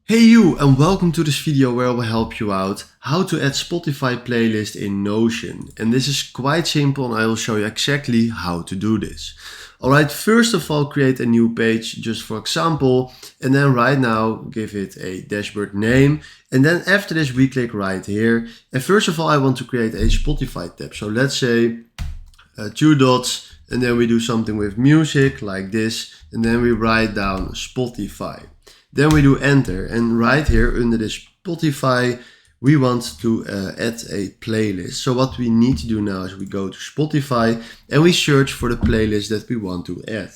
Hey you, and welcome to this video where I will help you out how to add Spotify playlist in Notion. And this is quite simple and I will show you exactly how to do this. Alright, first of all create a new page just for example, and then right now give it a dashboard name, and then after this we click right here, and first of all I want to create a Spotify tab. So let's say 2 dots, and then we do something with music like this, and then we write down Spotify. Then we do enter, and right here under this Spotify we want to add a playlist. So what we need to do now is we go to Spotify and we search for the playlist that we want to add.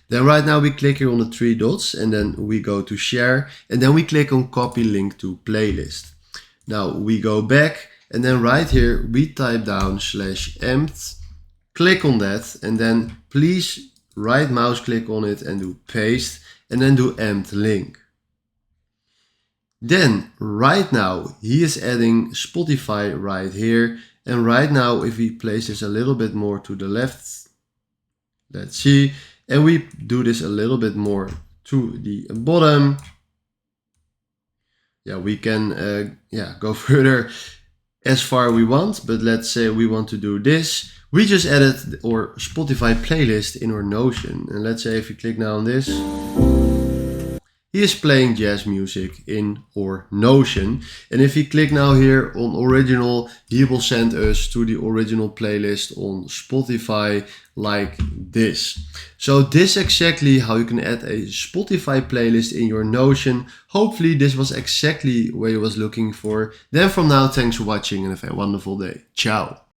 Then right now we click here on the 3 dots and then we go to share, and then we click on copy link to playlist. Now we go back and then right here we type down /empt, click on that, and then please right mouse click on it and do paste, and then do empt link. Then right now he is adding Spotify right here, and right now if we place this a little bit more to the left, let's see, and we do this a little bit more to the bottom, we can go further as far we want, but let's say we want to do this. We just added our Spotify playlist in our Notion, and let's say if you click now on this, he is playing jazz music in our Notion. And if we click now here on original, he will send us to the original playlist on Spotify like this. So this is exactly how you can add a Spotify playlist in your Notion. Hopefully this was exactly what you was looking for. Then from now, thanks for watching and have a wonderful day. Ciao.